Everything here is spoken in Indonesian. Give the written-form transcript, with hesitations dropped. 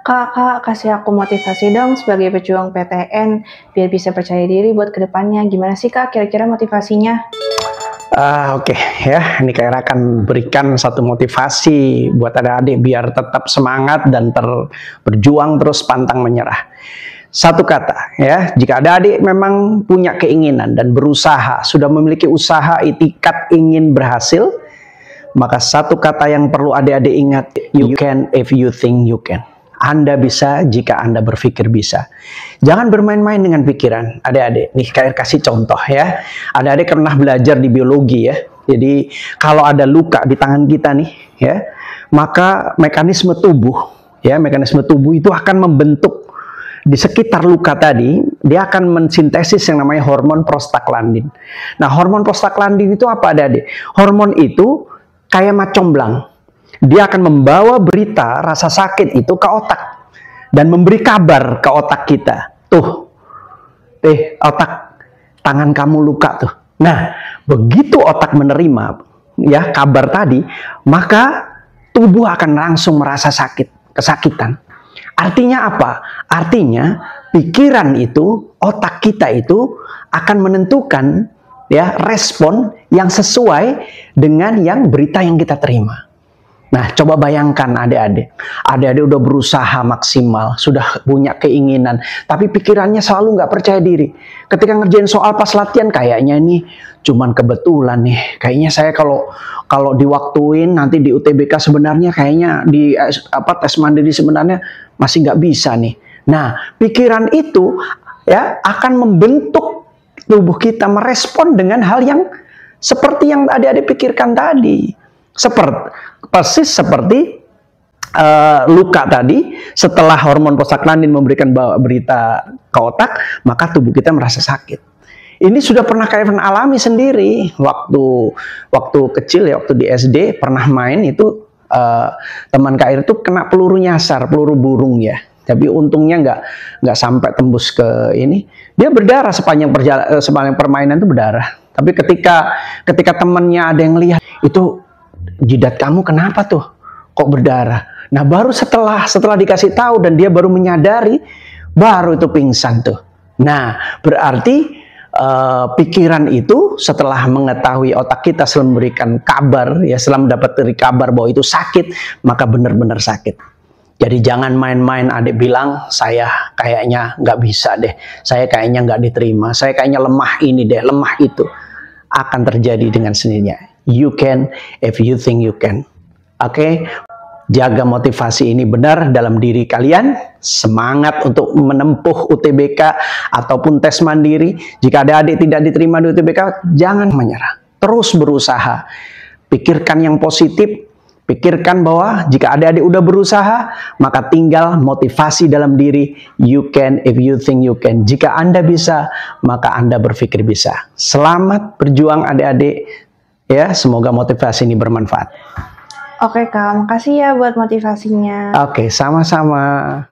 Kak, kasih aku motivasi dong sebagai pejuang PTN biar bisa percaya diri buat kedepannya. Gimana sih Kak kira-kira motivasinya? Oke, ya, ini Kak akan berikan satu motivasi buat adik-adik biar tetap semangat dan berjuang terus pantang menyerah. Satu kata, ya, jika adik-adik memang punya keinginan dan berusaha, sudah memiliki usaha, itikat ingin berhasil, maka satu kata yang perlu adik-adik ingat, you can if you think you can. Anda bisa jika Anda berpikir bisa. Jangan bermain-main dengan pikiran, adik-adik. Nih, kayak kasih contoh ya. Adik-adik pernah belajar di biologi ya. Jadi, kalau ada luka di tangan kita nih, ya, maka mekanisme tubuh itu akan membentuk di sekitar luka tadi, dia akan mensintesis yang namanya hormon prostaglandin. Nah, hormon prostaglandin itu apa, adik-adik? Hormon itu kayak macomblang. Dia akan membawa berita rasa sakit itu ke otak dan memberi kabar ke otak kita. Tuh, otak, tangan kamu luka tuh. Nah, begitu otak menerima ya kabar tadi, maka tubuh akan langsung merasa sakit, kesakitan. Artinya apa? Artinya pikiran itu, otak kita itu akan menentukan ya respon yang sesuai dengan yang berita yang kita terima. Nah, coba bayangkan adik-adik. Adik-adik udah berusaha maksimal, sudah punya keinginan, tapi pikirannya selalu nggak percaya diri. Ketika ngerjain soal pas latihan, kayaknya ini cuman kebetulan nih. Kayaknya saya kalau diwaktuin nanti di UTBK sebenarnya kayaknya di tes mandiri sebenarnya masih nggak bisa nih. Nah, pikiran itu ya akan membentuk tubuh kita merespon dengan hal yang seperti yang adik-adik pikirkan tadi. Persis seperti luka tadi, setelah hormon prostaglandin memberikan berita ke otak, maka tubuh kita merasa sakit. Ini sudah pernah kalian alami sendiri waktu kecil ya, waktu di SD pernah main itu teman Kak itu kena peluru nyasar, peluru burung ya. Tapi untungnya nggak sampai tembus ke ini. Dia berdarah sepanjang permainan itu berdarah. Tapi ketika temannya ada yang lihat, itu jidat kamu kenapa tuh? Kok berdarah? Nah, baru setelah dikasih tahu dan dia baru menyadari, baru itu pingsan tuh. Nah, berarti pikiran itu setelah mengetahui otak kita setelah memberikan kabar, ya setelah mendapat kabar bahwa itu sakit, maka benar-benar sakit. Jadi jangan main-main adik bilang, saya kayaknya nggak bisa deh, saya kayaknya nggak diterima, saya kayaknya lemah ini deh, lemah itu. Akan terjadi dengan sendirinya. You can if you think you can. Oke, jaga motivasi ini benar dalam diri kalian. Semangat untuk menempuh UTBK ataupun tes mandiri. Jika adik-adik tidak diterima di UTBK, jangan menyerah. Terus berusaha. Pikirkan yang positif. Pikirkan bahwa jika adik-adik udah berusaha, maka tinggal motivasi dalam diri. You can if you think you can. Jika Anda bisa, maka Anda berpikir bisa. Selamat berjuang adik-adik. Ya, semoga motivasi ini bermanfaat. Oke Kak, makasih ya buat motivasinya. Oke, sama-sama.